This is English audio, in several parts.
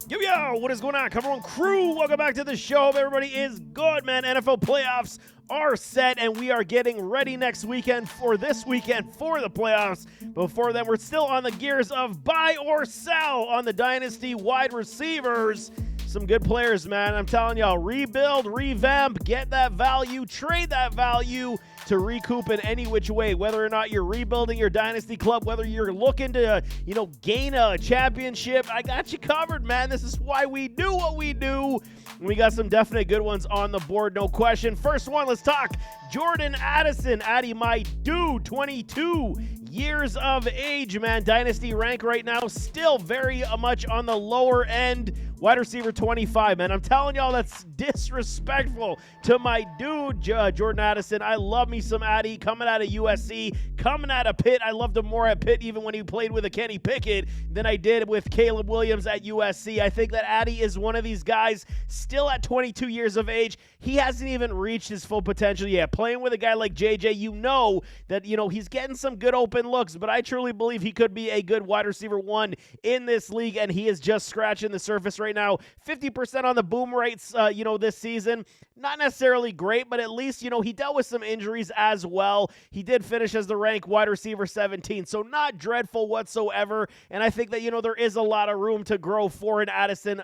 Yo, what is going on? Come on, crew. Welcome back to the show. Hope everybody is good, man. NFL playoffs are set, and we are getting ready next weekend for this weekend for the playoffs. Before then, we're still on the gears of buy or sell on the Dynasty wide receivers. Some good players, man. I'm telling y'all, rebuild, revamp, get that value, trade that value to recoup in any which way, whether or not you're rebuilding your dynasty club, whether you're looking to, gain a championship. I got you covered, man. This is why we do what we do. We got some definite good ones on the board, no question. First one, let's talk Jordan Addison. Addy, my dude, 22 years of age, man. Dynasty rank right now, still very much on the lower end. Wide receiver 25, man. I'm telling y'all, that's disrespectful to my dude, Jordan Addison. I love me some Addy coming out of USC, coming out of Pitt. I loved him more at Pitt even when he played with a Kenny Pickett than I did with Caleb Williams at USC. I think that Addy is one of these guys still at 22 years of age. He hasn't even reached his full potential yet. Playing with a guy like JJ, you know that, he's getting some good open looks, but I truly believe he could be a good wide receiver one in this league, and he is just scratching the surface right now. 50% on the boom rates, this season. Not necessarily great, but at least, he dealt with some injuries as well. He did finish as the rank wide receiver 17, so not dreadful whatsoever, and I think that, there is a lot of room to grow for an Addison,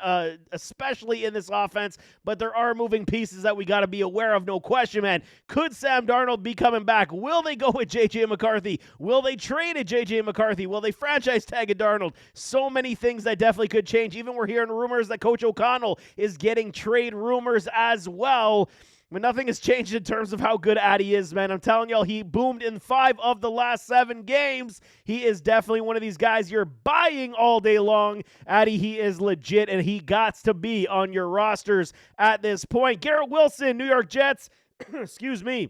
especially in this offense, but there are moving pieces that we got to be aware of, no question, man. Could Sam Darnold be coming back? Will they go with J.J. McCarthy? Will they trade a J.J. McCarthy? Will they franchise tag a Darnold? So many things that definitely could change. Even we're hearing rumors that Coach O'Connell is getting trade rumors as well. But nothing has changed in terms of how good Addy is, man. I'm telling y'all, he boomed in 5 of the last 7 games. He is definitely one of these guys you're buying all day long. Addy, he is legit, and he gots to be on your rosters at this point. Garrett Wilson, New York Jets, excuse me,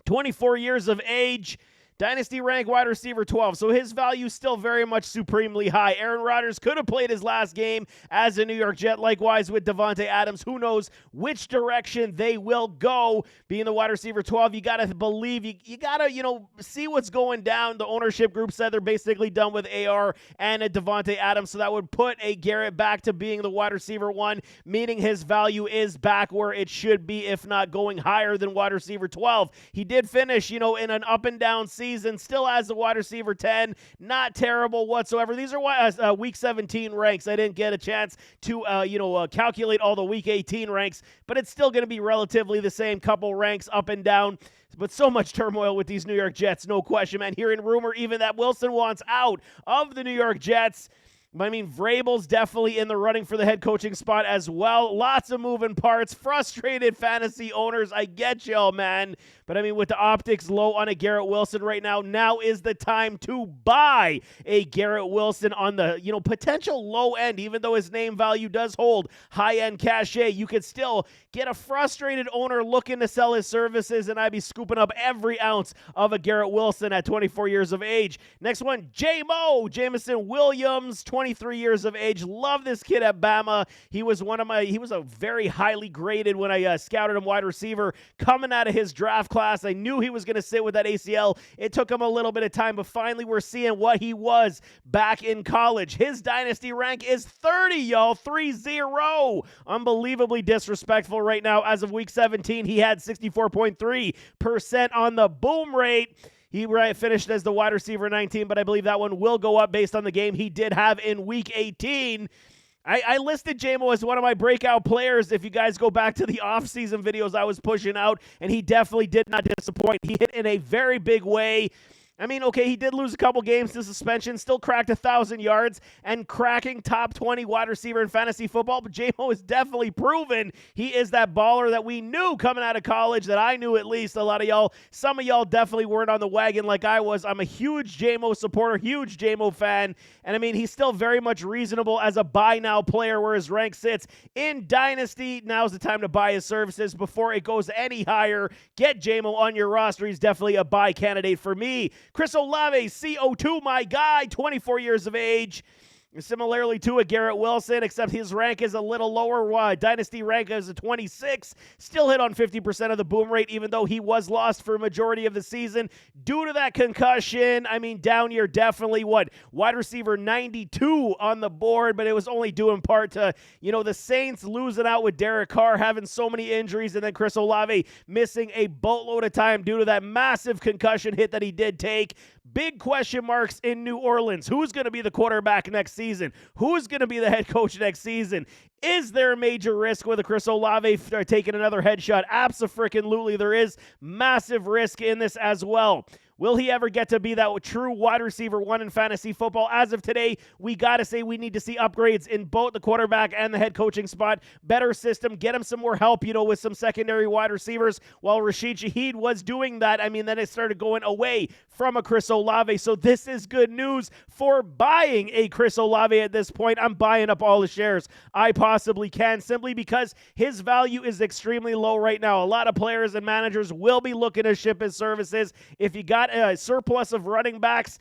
24 years of age. Dynasty rank wide receiver 12, so his value still very much supremely high. Aaron Rodgers could have played his last game as a New York Jet. Likewise with Devontae Adams. Who knows which direction they will go. Being the wide receiver 12, you got to believe, you got to, see what's going down. The ownership group said they're basically done with AR and a Devontae Adams, so that would put a Garrett back to being the wide receiver 1, meaning his value is back where it should be, if not going higher than wide receiver 12. He did finish, in an up and down season. Still as the wide receiver 10, not terrible whatsoever. These are week 17 ranks. I didn't get a chance to calculate all the week 18 ranks, but it's still going to be relatively the same, couple ranks up and down. But so much turmoil with these New York Jets, no question, man. Hearing rumor even that Wilson wants out of the New York Jets. I mean, Vrabel's definitely in the running for the head coaching spot as well. Lots of moving parts. Frustrated fantasy owners. I get y'all, man. But, I mean, with the optics low on a Garrett Wilson right now is the time to buy a Garrett Wilson on the, potential low end. Even though his name value does hold high-end cachet, you could still get a frustrated owner looking to sell his services, and I'd be scooping up every ounce of a Garrett Wilson at 24 years of age. Next one, Jameson Williams, 23 years of age. Love this kid at Bama. He was a very highly graded when I scouted him wide receiver coming out of his draft class. I knew he was going to sit with that ACL. It took him a little bit of time, but finally we're seeing what he was back in college. His dynasty rank is 30, y'all, 3-0. Unbelievably disrespectful right now. As of week 17, he had 64.3% on the boom rate. He finished as the wide receiver 19, but I believe that one will go up based on the game he did have in week 18. I listed JMO as one of my breakout players if you guys go back to the offseason videos I was pushing out, and he definitely did not disappoint. He hit in a very big way. I mean, okay, he did lose a couple games to suspension, still cracked 1,000 yards, and cracking top 20 wide receiver in fantasy football, but JMO has definitely proven he is that baller that we knew coming out of college, that I knew at least. A lot of y'all, some of y'all definitely weren't on the wagon like I was. I'm a huge JMO supporter, huge JMO fan, and I mean, he's still very much reasonable as a buy now player where his rank sits. In Dynasty, now's the time to buy his services before it goes any higher. Get JMO on your roster. He's definitely a buy candidate for me. Chris Olave, CO2, my guy, 24 years of age. Similarly to a Garrett Wilson, except his rank is a little lower. Dynasty rank is a 26. Still hit on 50% of the boom rate, even though he was lost for a majority of the season due to that concussion. I mean, down year definitely wide receiver 92 on the board, but it was only due in part to, the Saints losing out with Derek Carr, having so many injuries, and then Chris Olave missing a boatload of time due to that massive concussion hit that he did take. Big question marks in New Orleans. Who's going to be the quarterback next season? Who's going to be the head coach next season? Is there a major risk with a Chris Olave taking another headshot? Abso-freaking-lutely, there is massive risk in this as well. Will he ever get to be that true wide receiver one in fantasy football? As of today, we got to say we need to see upgrades in both the quarterback and the head coaching spot. Better system, get him some more help, with some secondary wide receivers. While Rashid Shaheed was doing that, then it started going away from a Chris Olave. So this is good news for buying a Chris Olave at this point. I'm buying up all the shares I possibly can, simply because his value is extremely low right now. A lot of players and managers will be looking to ship his services. If you got a surplus of running backs,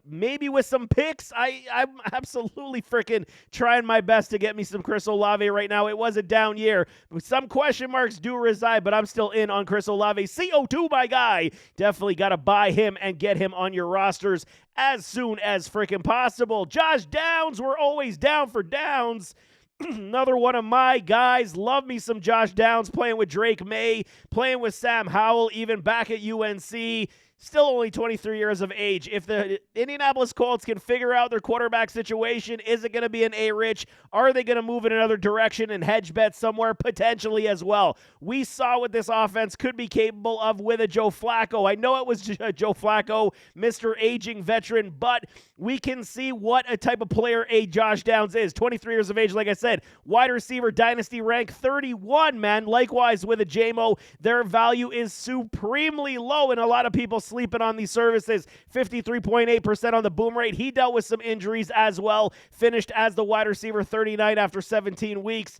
maybe with some picks, I'm absolutely freaking trying my best to get me some Chris Olave right now. It was a down year. Some question marks do reside, but I'm still in on Chris Olave. CO2, my guy. Definitely got to buy him and get him on your rosters as soon as freaking possible. Josh Downs, we're always down for Downs. Another one of my guys. Love me some Josh Downs, playing with Drake May, playing with Sam Howell, even back at UNC. Still only 23 years of age. If the Indianapolis Colts can figure out their quarterback situation, is it going to be an A-Rich? Are they going to move in another direction and hedge bet somewhere? Potentially as well. We saw what this offense could be capable of with a Joe Flacco. I know it was Joe Flacco, Mr. Aging Veteran, but we can see what a type of player a Josh Downs is. 23 years of age, like I said. Wide receiver, dynasty rank 31, man. Likewise with a JMO, their value is supremely low, and a lot of people sleeping on these services. 53.8% on the boom rate. He dealt with some injuries as well. Finished as the wide receiver 39 after 17 weeks.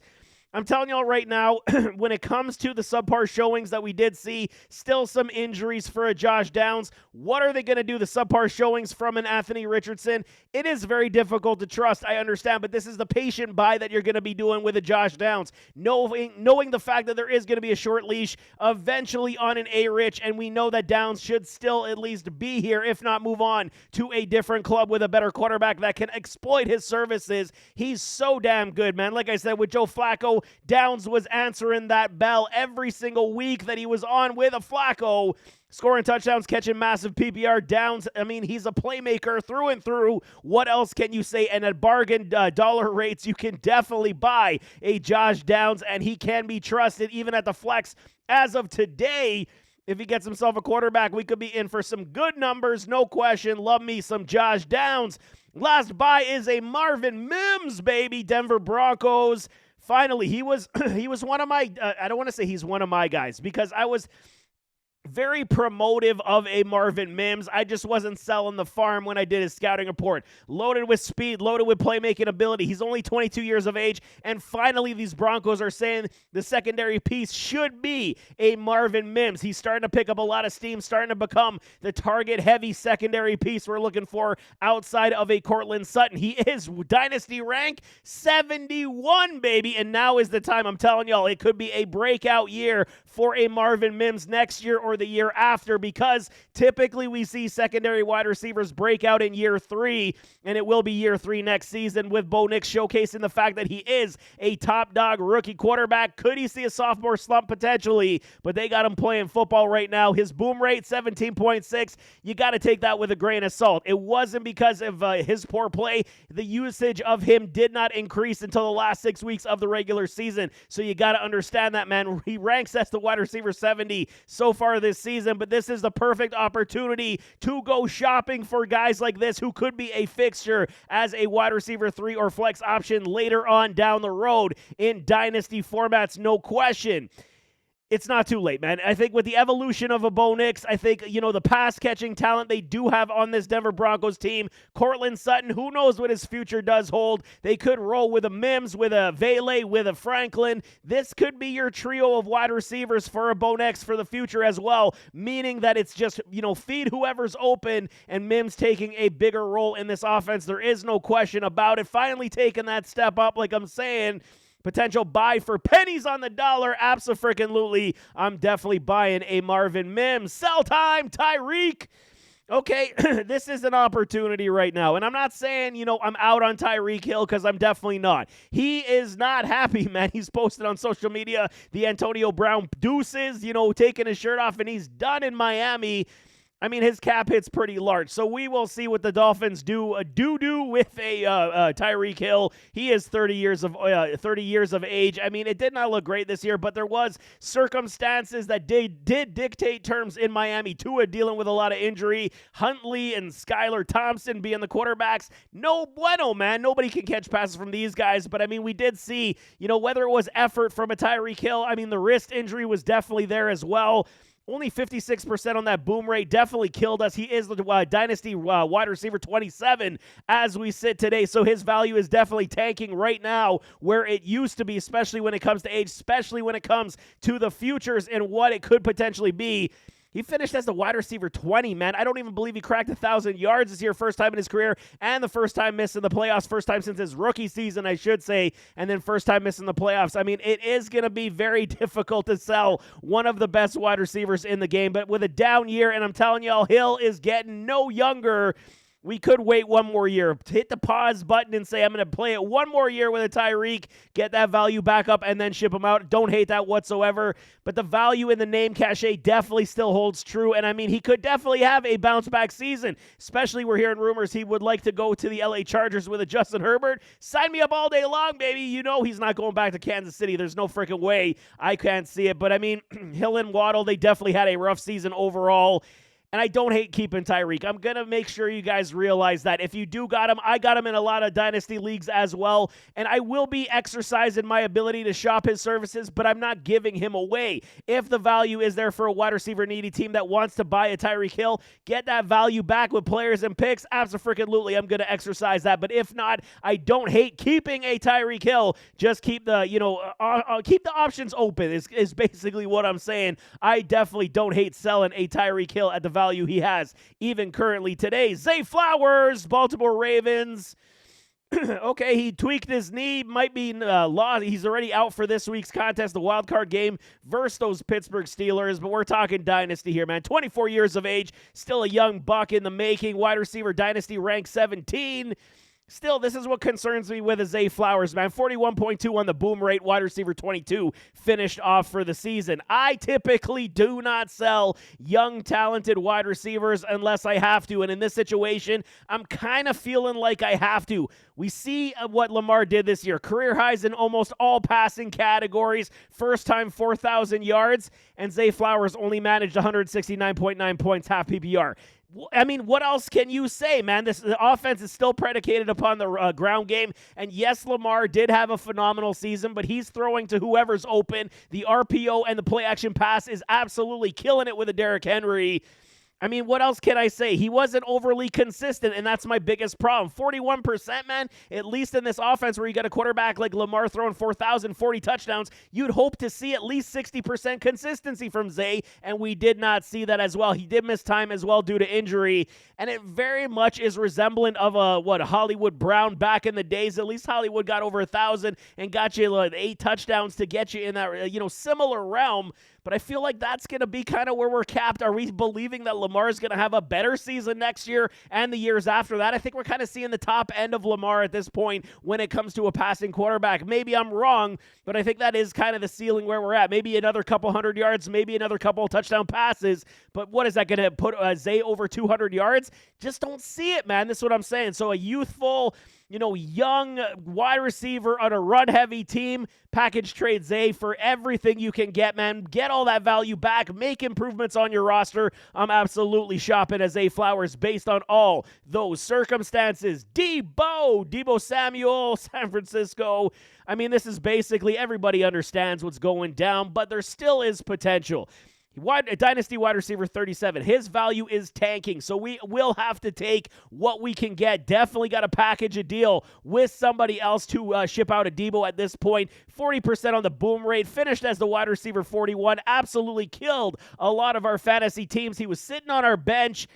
I'm telling y'all right now, when it comes to the subpar showings that we did see, still some injuries for a Josh Downs. What are they going to do? The subpar showings from an Anthony Richardson. It is very difficult to trust, I understand, but this is the patient buy that you're going to be doing with a Josh Downs. Knowing the fact that there is going to be a short leash eventually on an A-Rich, and we know that Downs should still at least be here, if not move on to a different club with a better quarterback that can exploit his services. He's so damn good, man. Like I said, with Joe Flacco, Downs was answering that bell every single week that he was on with a Flacco. Scoring touchdowns, catching massive PPR. Downs, he's a playmaker through and through. What else can you say? And at bargain dollar rates, you can definitely buy a Josh Downs, and he can be trusted even at the flex. As of today, if he gets himself a quarterback, we could be in for some good numbers, no question. Love me some Josh Downs. Last buy is a Marvin Mims, baby. Denver Broncos. Finally, he was one of my, I don't want to say he's one of my guys, because I was very promotive of a Marvin Mims. I just wasn't selling the farm when I did his scouting report. Loaded with speed, loaded with playmaking ability. He's only 22 years of age, and finally these Broncos are saying the secondary piece should be a Marvin Mims. He's starting to pick up a lot of steam, starting to become the target-heavy secondary piece we're looking for outside of a Cortland Sutton. He is dynasty rank 71, baby, and now is the time. I'm telling y'all, it could be a breakout year for a Marvin Mims next year or the year after, because typically we see secondary wide receivers break out in year 3, and it will be year 3 next season, with Bo Nix showcasing the fact that he is a top dog rookie quarterback. Could he see a sophomore slump? Potentially, but they got him playing football right now. His boom rate 17.6. You got to take that with a grain of salt. It wasn't because of his poor play. The usage of him did not increase until the last 6 weeks of the regular season, so you got to understand that, man. He ranks as the wide receiver 70 so far this season, but this is the perfect opportunity to go shopping for guys like this who could be a fixture as a wide receiver 3 or flex option later on down the road in dynasty formats, no question. it's not too late, man. I think with the evolution of a Bo Nix, I think, the pass-catching talent they do have on this Denver Broncos team, Cortland Sutton, who knows what his future does hold. They could roll with a Mims, with a Vele, with a Franklin. This could be your trio of wide receivers for a Bo Nix for the future as well, meaning that it's just, feed whoever's open and Mims taking a bigger role in this offense. There is no question about it. Finally taking that step up, like I'm saying. Potential buy for pennies on the dollar. Abso-freaking-lutely. I'm definitely buying a Marvin Mims. Sell time, Tyreek. Okay, this is an opportunity right now. And I'm not saying, I'm out on Tyreek Hill, because I'm definitely not. He is not happy, man. He's posted on social media the Antonio Brown deuces, taking his shirt off, and he's done in Miami. I mean, his cap hit's pretty large, so we will see what the Dolphins do with a Tyreek Hill. He is 30 years of age. I mean, it did not look great this year, but there was circumstances that did dictate terms in Miami. Tua dealing with a lot of injury. Huntley and Skylar Thompson being the quarterbacks. No bueno, man. Nobody can catch passes from these guys, but I mean, we did see, whether it was effort from a Tyreek Hill. I mean, the wrist injury was definitely there as well. Only 56% on that boom rate definitely killed us. He is the Dynasty wide receiver 27 as we sit today, so his value is definitely tanking right now where it used to be, especially when it comes to age, especially when it comes to the futures and what it could potentially be. He finished as the wide receiver 20, man. I don't even believe he cracked 1,000 yards this year, first time in his career, and the first time missing the playoffs, first time since his rookie season, I should say, and then first time missing the playoffs. I mean, it is going to be very difficult to sell one of the best wide receivers in the game, but with a down year, and I'm telling y'all, Hill is getting no younger. We could wait one more year, hit the pause button and say, I'm going to play it one more year with a Tyreek, get that value back up, and then ship him out. Don't hate that whatsoever. But the value in the name cachet definitely still holds true. And I mean, he could definitely have a bounce back season, especially we're hearing rumors he would like to go to the LA Chargers with a Justin Herbert. Sign me up all day long, baby. He's not going back to Kansas City. There's no freaking way. I can't see it. But I mean, Hill and Waddle, they definitely had a rough season overall. And I don't hate keeping Tyreek. I'm going to make sure you guys realize that. If you do got him, I got him in a lot of Dynasty leagues as well. And I will be exercising my ability to shop his services, but I'm not giving him away. If the value is there for a wide receiver needy team that wants to buy a Tyreek Hill, get that value back with players and picks, absolutely, I'm going to exercise that. But if not, I don't hate keeping a Tyreek Hill. Just keep the, keep the options open is basically what I'm saying. I definitely don't hate selling a Tyreek Hill at the value he has even currently today. Zay Flowers, Baltimore Ravens. Okay, he tweaked his knee, might be lost. He's already out for this week's contest, the wild card game versus those Pittsburgh Steelers, but we're talking Dynasty here, man. 24 years of age, still a young buck in the making. Wide receiver Dynasty ranked 17. Still, this is what concerns me with a Zay Flowers, man. 41.2 on the boom rate, wide receiver 22, finished off for the season. I typically do not sell young, talented wide receivers unless I have to, and in this situation, I'm kind of feeling like I have to. We see what Lamar did this year. Career highs in almost all passing categories. First time 4,000 yards, and Zay Flowers only managed 169.9 points, half PPR. I mean, what else can you say, man? The offense is still predicated upon the ground game. And yes, Lamar did have a phenomenal season, but he's throwing to whoever's open. The RPO and the play action pass is absolutely killing it with a Derrick Henry. I mean, what else can I say? He wasn't overly consistent, and that's my biggest problem. 41%, man, at least in this offense where you got a quarterback like Lamar throwing 4,040 touchdowns, you'd hope to see at least 60% consistency from Zay, and we did not see that as well. He did miss time as well due to injury, and it very much is resemblant of a Hollywood Brown back in the days. At least Hollywood got over 1,000 and got you 8 touchdowns to get you in that similar realm. But I feel like that's going to be kind of where we're capped. Are we believing that Lamar is going to have a better season next year and the years after that? I think we're kind of seeing the top end of Lamar at this point when it comes to a passing quarterback. Maybe I'm wrong, but I think that is kind of the ceiling where we're at. Maybe another couple hundred yards, maybe another couple touchdown passes. But what is that going to put Zay over 200 yards? Just don't see it, man. That's what I'm saying. So a youthful young wide receiver on a run-heavy team, package trade Zay for everything you can get, man. Get all that value back. Make improvements on your roster. I'm absolutely shopping as Zay Flowers based on all those circumstances. Deebo Samuel, San Francisco. I mean, this is basically everybody understands what's going down, but there still is potential. Dynasty wide receiver 37. His value is tanking, so we will have to take what we can get. Definitely got to package a deal with somebody else to ship out a Deebo at this point. 40% on the boom rate. Finished as the wide receiver 41. Absolutely killed a lot of our fantasy teams. He was sitting on our bench.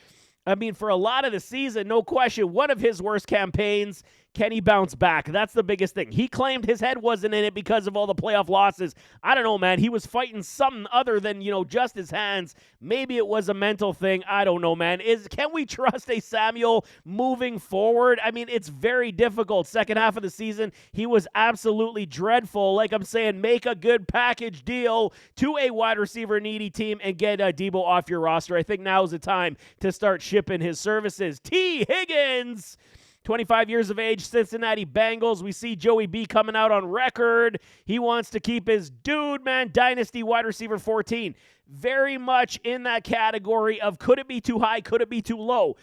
I mean, for a lot of the season, no question, one of his worst campaigns. Can he bounce back? That's the biggest thing. He claimed his head wasn't in it because of all the playoff losses. I don't know, man. He was fighting something other than, just his hands. Maybe it was a mental thing. I don't know, man. Can we trust a Samuel moving forward? I mean, it's very difficult. Second half of the season, he was absolutely dreadful. Like I'm saying, make a good package deal to a wide receiver needy team and get Deebo off your roster. I think now is the time to start shipping his services. T. Higgins, 25 years of age, Cincinnati Bengals. We see Joey B coming out on record. He wants to keep his dude, man. Dynasty wide receiver 14. Very much in that category of could it be too high, could it be too low?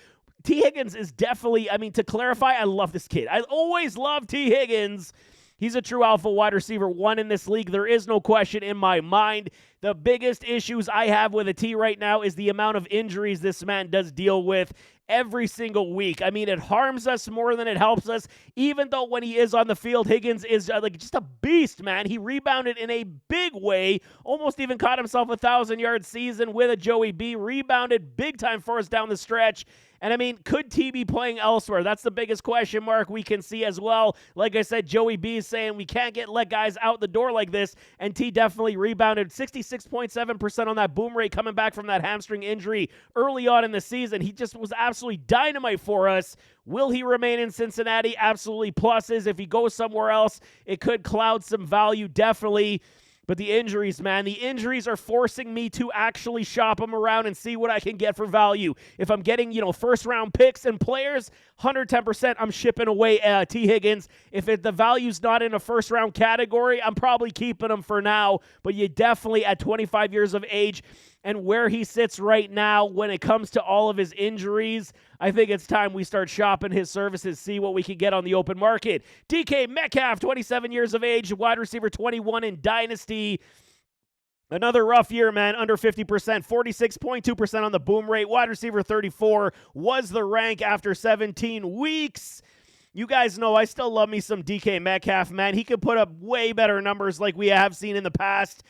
T. Higgins is definitely, to clarify, I love this kid. I always love T. Higgins. He's a true alpha wide receiver 1 in this league. There is no question in my mind. The biggest issues I have with a T right now is the amount of injuries this man does deal with every single week. I mean, it harms us more than it helps us, even though when he is on the field, Higgins is just a beast, man. He rebounded in a big way, almost even caught himself a 1,000-yard season with a Joey B, rebounded big time for us down the stretch. And could T be playing elsewhere? That's the biggest question mark we can see as well. Like I said, Joey B is saying we can't let guys out the door like this, and T definitely rebounded 66.7% on that boom rate coming back from that hamstring injury early on in the season. He just was absolutely dynamite for us. Will he remain in Cincinnati? Absolutely pluses. If he goes somewhere else, it could cloud some value, definitely. But the injuries, man, the injuries are forcing me to actually shop them around and see what I can get for value. If I'm getting, first-round picks and players, 110% I'm shipping away T. Higgins. If the value's not in a first-round category, I'm probably keeping him for now. But you definitely, at 25 years of age, and where he sits right now when it comes to all of his injuries, I think it's time we start shopping his services, see what we can get on the open market. DK Metcalf, 27 years of age, wide receiver 21 in Dynasty. Another rough year, man, under 50%, 46.2% on the boom rate. Wide receiver 34 was the rank after 17 weeks. You guys know I still love me some DK Metcalf, man. He could put up way better numbers like we have seen in the past.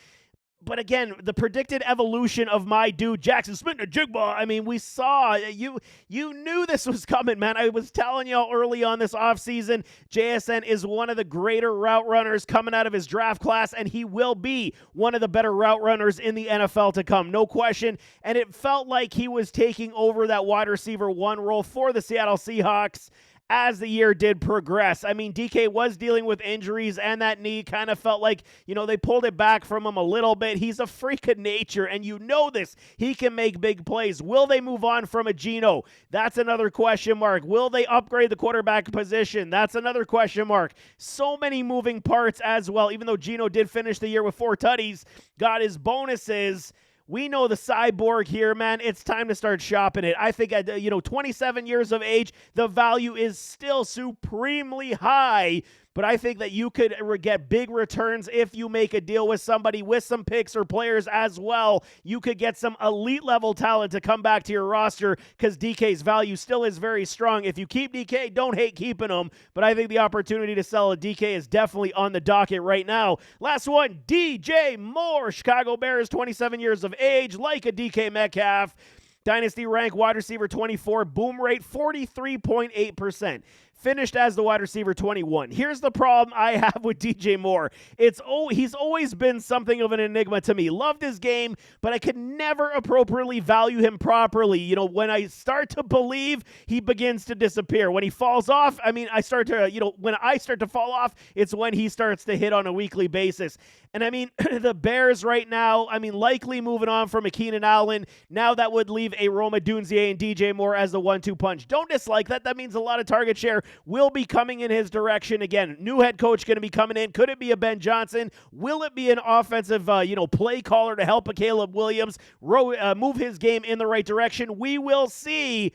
But again, the predicted evolution of my dude, Jackson Smith-Njigba, we saw, you knew this was coming, man. I was telling y'all early on this offseason, JSN is one of the greater route runners coming out of his draft class, and he will be one of the better route runners in the NFL to come, no question. And it felt like he was taking over that wide receiver 1 role for the Seattle Seahawks as the year did progress. DK was dealing with injuries, and that knee kind of felt like, they pulled it back from him a little bit. He's a freak of nature, and this. He can make big plays. Will they move on from a Geno? That's another question mark. Will they upgrade the quarterback position? That's another question mark. So many moving parts as well. Even though Geno did finish the year with 4 tutties, got his bonuses, we know the cyborg here, man. It's time to start shopping it. I think at 27 years of age, the value is still supremely high. But I think that you could get big returns if you make a deal with somebody with some picks or players as well. You could get some elite level talent to come back to your roster because DK's value still is very strong. If you keep DK, don't hate keeping him. But I think the opportunity to sell a DK is definitely on the docket right now. Last one, DJ Moore, Chicago Bears, 27 years of age, like a DK Metcalf. Dynasty rank wide receiver 24, boom rate 43.8%. Finished as the wide receiver 21. Here's the problem I have with DJ Moore. He's always been something of an enigma to me. Loved his game, but I could never appropriately value him properly. When I start to believe, he begins to disappear. When he falls off, when I start to fall off, it's when he starts to hit on a weekly basis. And the Bears right now, likely moving on from Keenan Allen. Now that would leave a Rome Odunze and DJ Moore as the 1-2 punch. Don't dislike that. That means a lot of target share will be coming in his direction. Again, new head coach going to be coming in. Could it be a Ben Johnson? Will it be an offensive, play caller to help a Caleb Williams move his game in the right direction? We will see.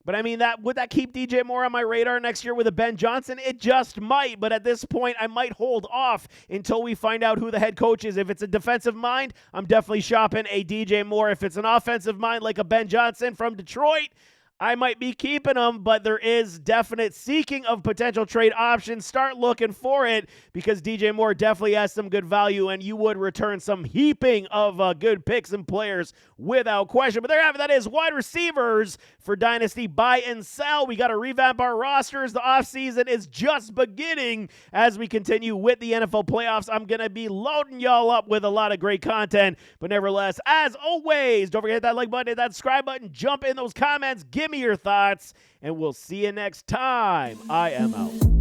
But I mean, would that keep DJ Moore on my radar next year with a Ben Johnson? It just might. But at this point, I might hold off until we find out who the head coach is. If it's a defensive mind, I'm definitely shopping a DJ Moore. If it's an offensive mind like a Ben Johnson from Detroit, I might be keeping him, but there is definite seeking of potential trade options. Start looking for it because DJ Moore definitely has some good value, and you would return some heaping of good picks and players without question. But there you have it. That is wide receivers for Dynasty buy and sell. We got to revamp our rosters. The offseason is just beginning as we continue with the NFL playoffs. I'm going to be loading y'all up with a lot of great content, but nevertheless, as always, don't forget that like button, hit that subscribe button, jump in those comments, give me your thoughts, and we'll see you next time. I am out.